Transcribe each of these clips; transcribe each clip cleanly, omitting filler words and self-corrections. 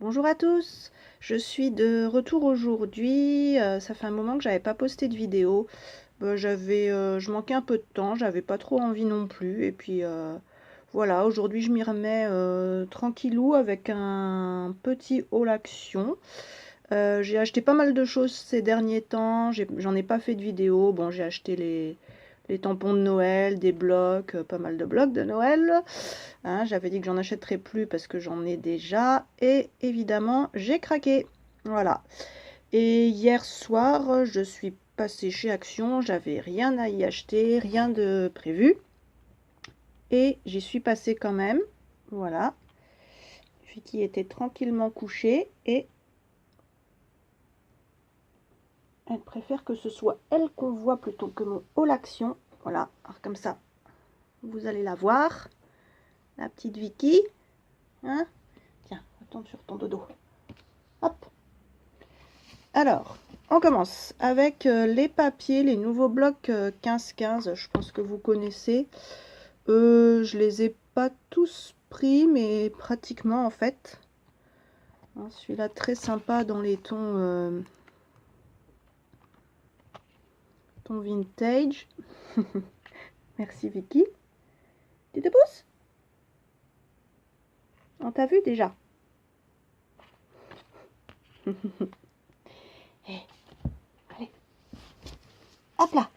Bonjour à tous, je suis de retour aujourd'hui. Ça fait un moment que j'avais pas posté de vidéo. Je manquais un peu de temps, j'avais pas trop envie non plus. Et puis voilà, aujourd'hui je m'y remets tranquillou avec un petit haul action. J'ai acheté pas mal de choses ces derniers temps, j'en ai pas fait de vidéo. Bon, j'ai acheté les tampons de Noël, des blocs, pas mal de blocs de Noël. Hein, j'avais dit que j'en achèterais plus parce que j'en ai déjà. Et évidemment, j'ai craqué. Voilà. Et hier soir, je suis passée chez Action. J'avais rien à y acheter, rien de prévu. Et j'y suis passée quand même. Voilà. Vicky était tranquillement couchée et elle préfère que ce soit elle qu'on voit plutôt que mon haul action. Voilà. Alors comme ça, vous allez la voir. La petite Vicky. Hein? Tiens, retourne sur ton dodo. Hop. Alors, on commence avec les papiers, les nouveaux blocs 15-15, je pense que vous connaissez. Je les ai pas tous pris, mais pratiquement en fait. Celui-là très sympa dans les tons, tons vintage. Merci Vicky. Tu te pousses? On t'a vu déjà. Hey, allez. Hop là.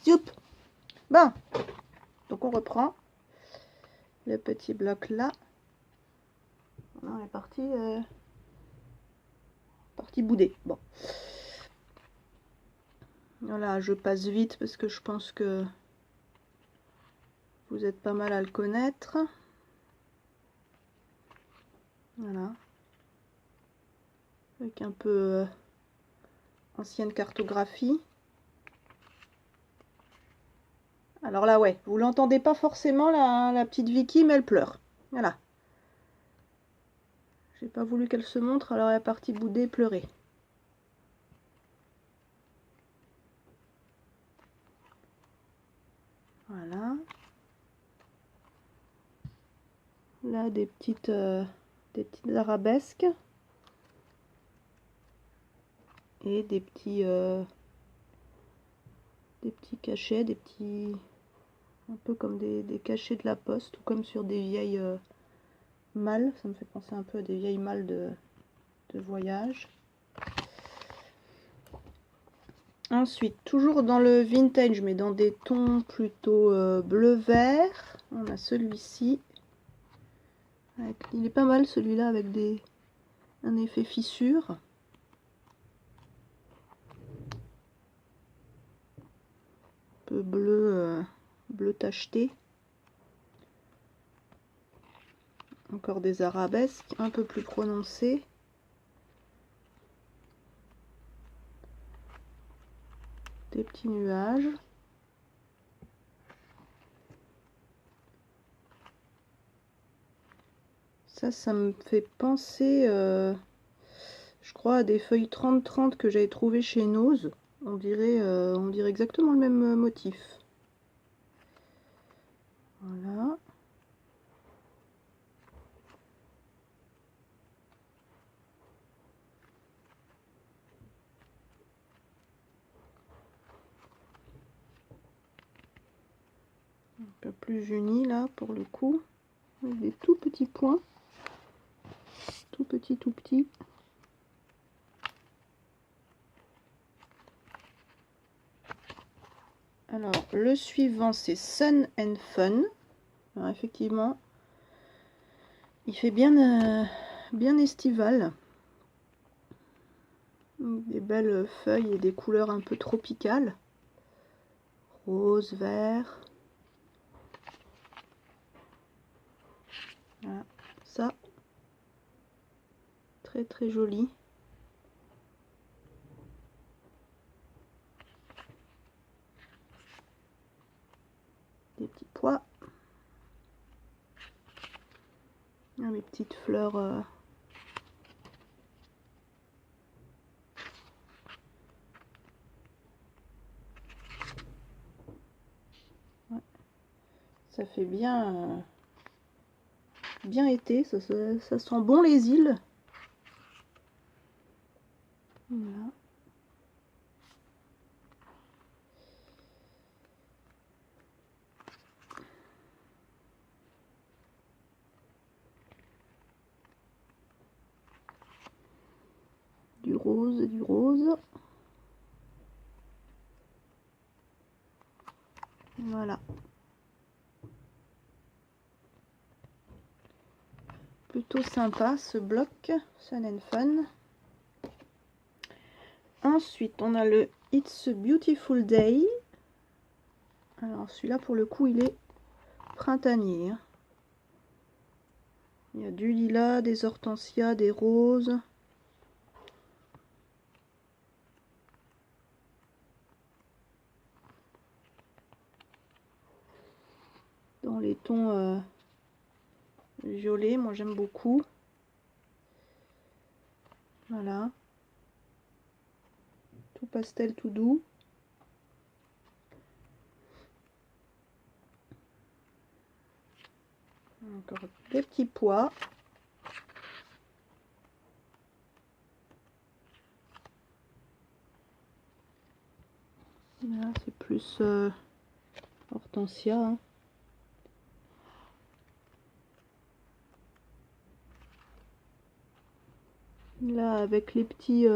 Zoup. Bon. Donc on reprend le petit bloc là. On est parti bouder. Bon. Voilà, je passe vite parce que je pense que vous êtes pas mal à le connaître. Voilà. Avec un peu ancienne cartographie. Alors là, ouais, vous l'entendez pas forcément, la petite Vicky, mais elle pleure. Voilà. J'ai pas voulu qu'elle se montre, alors elle est partie bouder, pleurer. Voilà. Là, des petites arabesques. Et des petits cachets, un peu comme des cachets de la poste, ou comme sur des vieilles malles. Ça me fait penser un peu à des vieilles malles de voyage. Ensuite, toujours dans le vintage, mais dans des tons plutôt bleu-vert, on a celui-ci. Il est pas mal celui-là avec un effet fissure. Un peu bleu, bleu tacheté. Encore des arabesques un peu plus prononcées. Des petits nuages. Ça me fait penser, je crois, à des feuilles 30-30 que j'avais trouvées chez Nose. On dirait exactement le même motif. Voilà. Un peu plus uni là pour le coup. Avec des tout petits points. Tout petit. Alors, le suivant, c'est Sun and Fun. Alors, effectivement, il fait bien estival. Des belles feuilles et des couleurs un peu tropicales. Rose, vert. Voilà, ça. Très joli. Des petits pois. Ah, mes petites fleurs. Ouais. Ça fait bien bien été, ça sent bon les îles. Voilà. Du rose, du rose. Voilà. Plutôt sympa ce bloc, Sun and Fun. Ensuite, on a le It's a Beautiful Day. Alors celui-là, pour le coup, il est printanier. Il y a du lilas, des hortensias, des roses. Dans les tons violets, moi j'aime beaucoup. Voilà. Tout pastel, tout doux. Encore des petits pois. Là, c'est plus hortensia. Hein. Là, avec les petits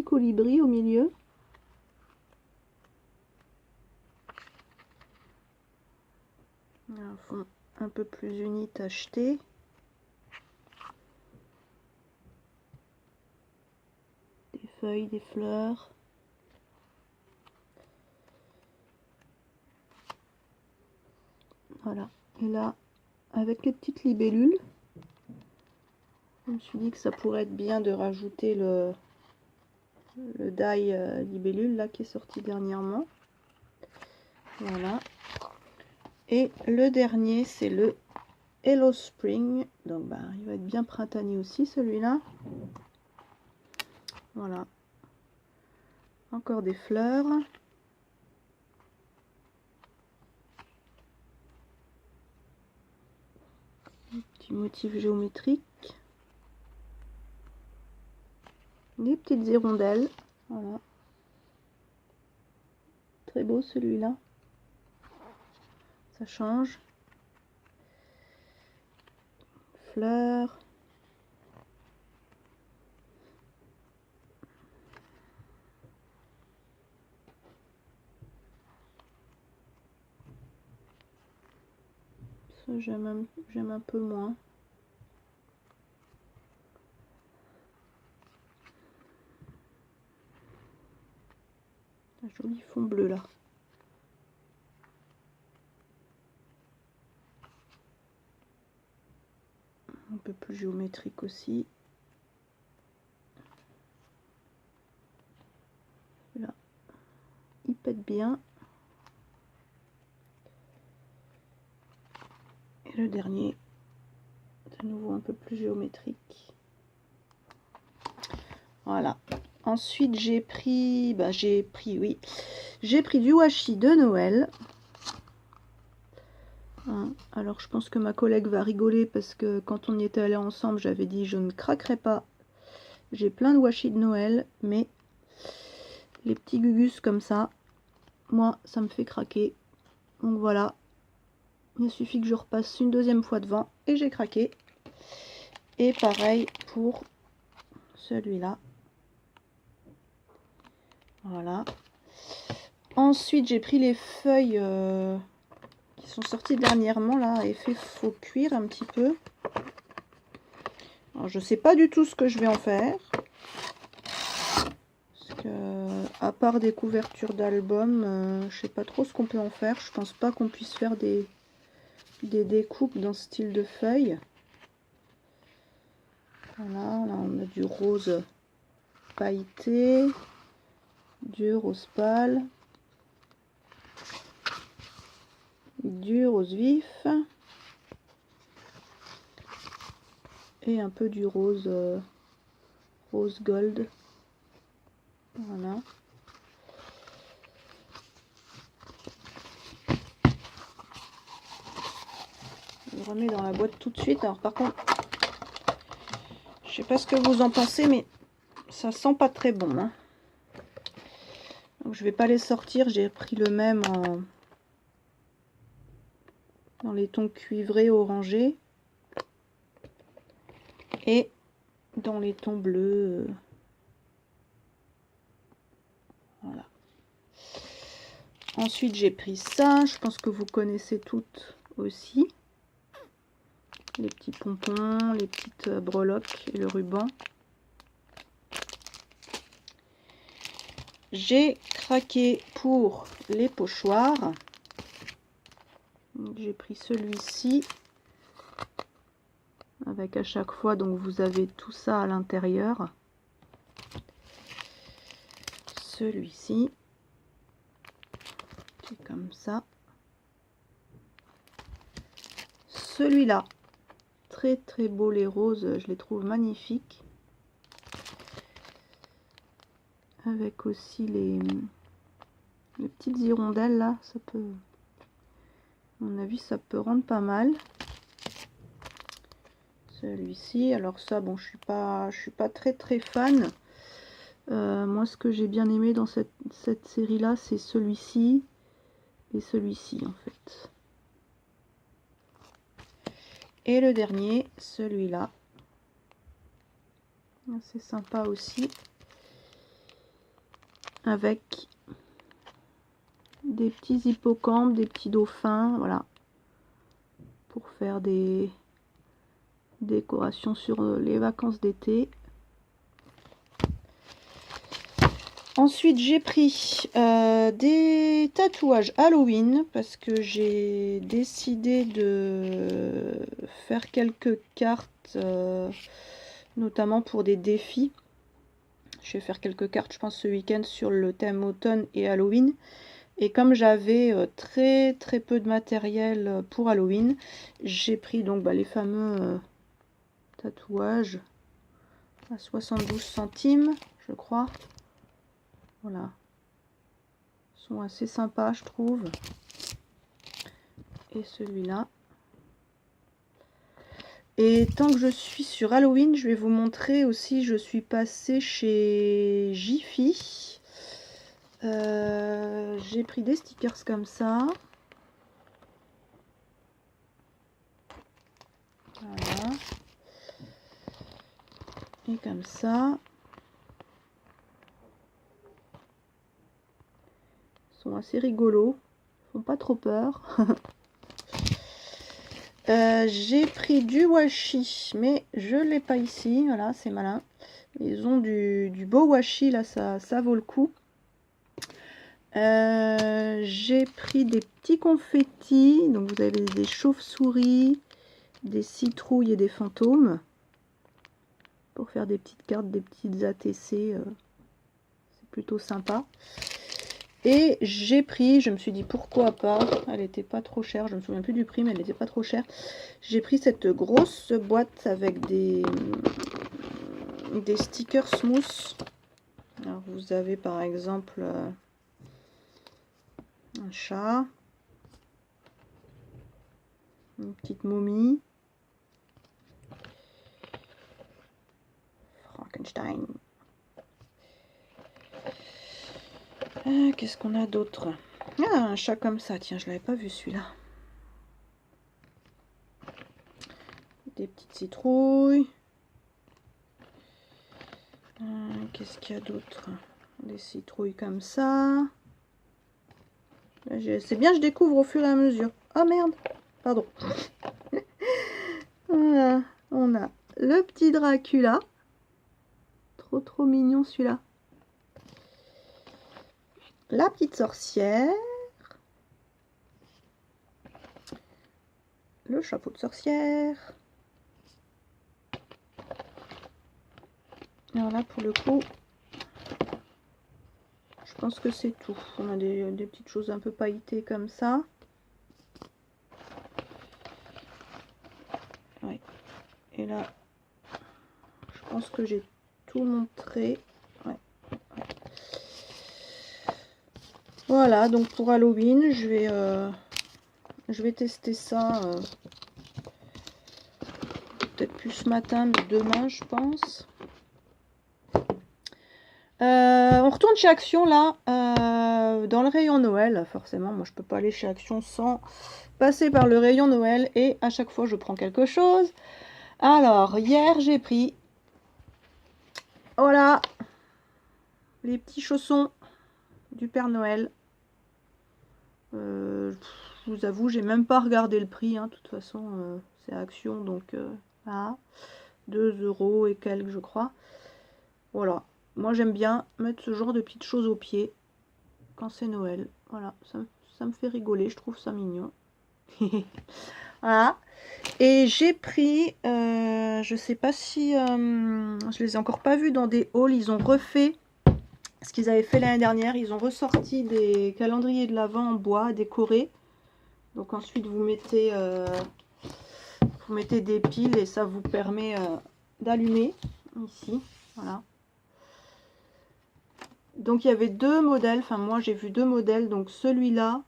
colibris au milieu. Un fond un peu plus uni tacheté. Des feuilles, des fleurs. Voilà. Et là, avec les petites libellules, je me suis dit que ça pourrait être bien de rajouter le die libellule là qui est sorti dernièrement. Voilà. Et le dernier, c'est le Hello Spring. Donc, bah, il va être bien printanier aussi, celui-là. Voilà. Encore des fleurs. Un petit motif géométrique. Des petites hirondelles. Voilà. Très beau celui-là. Ça change. Fleurs. Ça, j'aime un peu moins. Un joli fond bleu là. Un peu plus géométrique aussi. Là, il pète bien. Et le dernier, de nouveau un peu plus géométrique. Voilà. Ensuite, j'ai pris du washi de Noël. Hein, alors, je pense que ma collègue va rigoler parce que quand on y était allé ensemble, j'avais dit je ne craquerai pas. J'ai plein de washi de Noël, mais les petits gugus comme ça, moi, ça me fait craquer. Donc voilà. Il suffit que je repasse une deuxième fois devant et j'ai craqué. Et pareil pour celui-là. Voilà. Ensuite, j'ai pris les feuilles qui sont sorties dernièrement, là, effet faux cuir un petit peu. Alors, je sais pas du tout ce que je vais en faire. Parce que, à part des couvertures d'albums, je sais pas trop ce qu'on peut en faire. Je pense pas qu'on puisse faire des découpes dans ce style de feuilles. Voilà, là on a du rose pailleté, du rose pâle, du rose vif et un peu du rose rose gold. Voilà. remets dans la boîte tout de suite. Alors par contre, je sais pas ce que vous en pensez, mais ça sent pas très bon, hein. Donc je vais pas les sortir, j'ai pris le même dans les tons cuivrés orangés et dans les tons bleus. Voilà. Ensuite j'ai pris ça, je pense que vous connaissez toutes aussi. Les petits pompons, les petites breloques et le ruban. J'ai craqué pour les pochoirs. J'ai pris celui-ci avec à chaque fois, donc vous avez tout ça à l'intérieur. Celui-ci, c'est comme ça. Celui-là, très très beau, les roses, je les trouve magnifiques. Avec aussi les petites hirondelles là, ça peut, à mon avis, ça peut rendre pas mal. Celui-ci, alors ça, bon, je suis pas très très fan. Moi, ce que j'ai bien aimé dans cette série là, c'est celui-ci et celui-ci en fait. Et le dernier, celui-là, c'est sympa aussi, avec des petits hippocampes, des petits dauphins, voilà, pour faire des décorations sur les vacances d'été. Ensuite j'ai pris des tatouages Halloween parce que j'ai décidé de faire quelques cartes, notamment pour des défis. Je vais faire quelques cartes, je pense, ce week-end sur le thème automne et Halloween. Et comme j'avais très très peu de matériel pour Halloween, j'ai pris donc les fameux tatouages à 72 centimes, je crois. Voilà. Ils sont assez sympas, je trouve. Et celui-là. Et tant que je suis sur Halloween, je vais vous montrer aussi, je suis passée chez Jiffy. J'ai pris des stickers comme ça. Voilà. Et comme ça. Ils sont assez rigolos. Ils font pas trop peur. J'ai pris du washi, mais je l'ai pas ici. Voilà, c'est malin. Ils ont du beau washi, là, ça vaut le coup. J'ai pris des petits confettis. Donc vous avez des chauves-souris, des citrouilles et des fantômes. Pour faire des petites cartes, des petites ATC. C'est plutôt sympa. Et j'ai pris, je me suis dit pourquoi pas, elle n'était pas trop chère, je me souviens plus du prix, mais elle n'était pas trop chère. J'ai pris cette grosse boîte avec des stickers smooth. Alors vous avez par exemple un chat, une petite momie, Frankenstein. Qu'est-ce qu'on a d'autre? Ah, un chat comme ça, tiens, je l'avais pas vu celui-là. Des petites citrouilles. Qu'est-ce qu'il y a d'autre? Des citrouilles comme ça. C'est bien, je découvre au fur et à mesure. Oh merde, pardon. Voilà, on a le petit Dracula. Trop mignon celui-là. La petite sorcière. Le chapeau de sorcière. Alors là, pour le coup, je pense que c'est tout. On a des petites choses un peu pailletées comme ça. Ouais. Et là, je pense que j'ai tout montré. Ouais. Voilà, donc pour Halloween, je vais tester ça peut-être plus ce matin, mais demain, je pense. On retourne chez Action, là, dans le rayon Noël. Forcément, moi, je peux pas aller chez Action sans passer par le rayon Noël. Et à chaque fois, je prends quelque chose. Alors, hier, j'ai pris... Voilà, les petits chaussons du Père Noël. Je vous avoue, j'ai même pas regardé le prix, hein. De toute façon, c'est Action, donc voilà, 2 € et quelques, je crois. Voilà, moi j'aime bien mettre ce genre de petites choses aux pieds quand c'est Noël. Voilà, ça me fait rigoler, je trouve ça mignon. Voilà, et j'ai pris, je sais pas si, je les ai encore pas vus dans des hauls, ils ont refait ce qu'ils avaient fait l'année dernière, ils ont ressorti des calendriers de l'Avent en bois décorés. Donc ensuite vous mettez des piles et ça vous permet d'allumer ici. Voilà. Donc il y avait deux modèles, enfin moi j'ai vu deux modèles, donc celui-là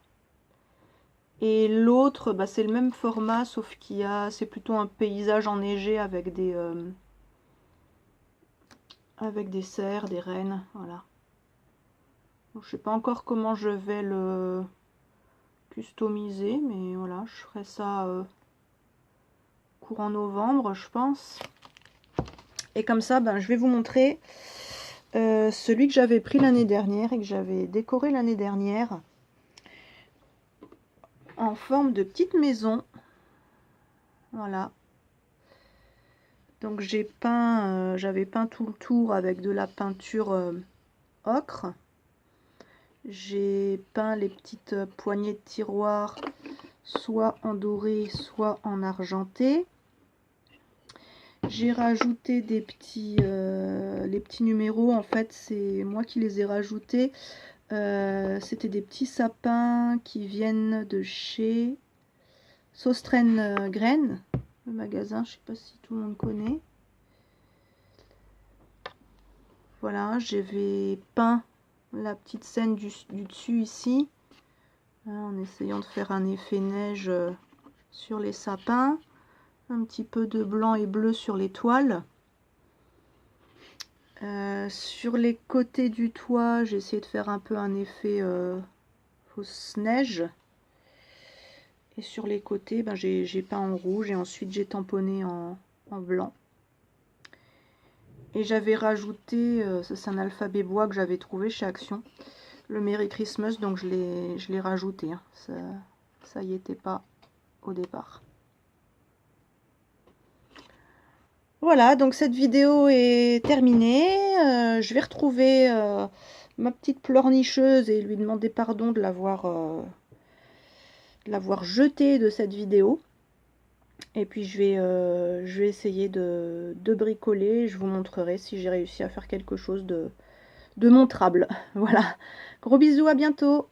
et l'autre, bah, c'est le même format sauf qu'il y a, c'est plutôt un paysage enneigé avec des cerfs, des rennes, voilà. Donc, je sais pas encore comment je vais le customiser, mais voilà, je ferai ça courant novembre, je pense. Et comme ça, ben, je vais vous montrer celui que j'avais pris l'année dernière et que j'avais décoré l'année dernière en forme de petite maison. Voilà. Donc j'ai peint, j'avais peint tout le tour avec de la peinture ocre. J'ai peint les petites poignées de tiroirs soit en doré, soit en argenté. J'ai rajouté des petits, les petits numéros, en fait c'est moi qui les ai rajoutés. C'était des petits sapins qui viennent de chez Sostren Graines, le magasin, je sais pas si tout le monde connaît. Voilà, j'avais peint la petite scène du dessus ici, en essayant de faire un effet neige sur les sapins. Un petit peu de blanc et bleu sur les toiles. Sur les côtés du toit, j'ai essayé de faire un peu un effet fausse neige. Et sur les côtés, ben, j'ai peint en rouge et ensuite j'ai tamponné en blanc. Et j'avais rajouté, ça c'est un alphabet bois que j'avais trouvé chez Action, le Merry Christmas, donc je l'ai rajouté. Hein. Ça y était pas au départ. Voilà, donc cette vidéo est terminée. Je vais retrouver ma petite pleurnicheuse et lui demander pardon de l'avoir jetée de cette vidéo. Et puis je vais essayer de bricoler. Je vous montrerai si j'ai réussi à faire quelque chose de montrable. Voilà. Gros bisous, à bientôt.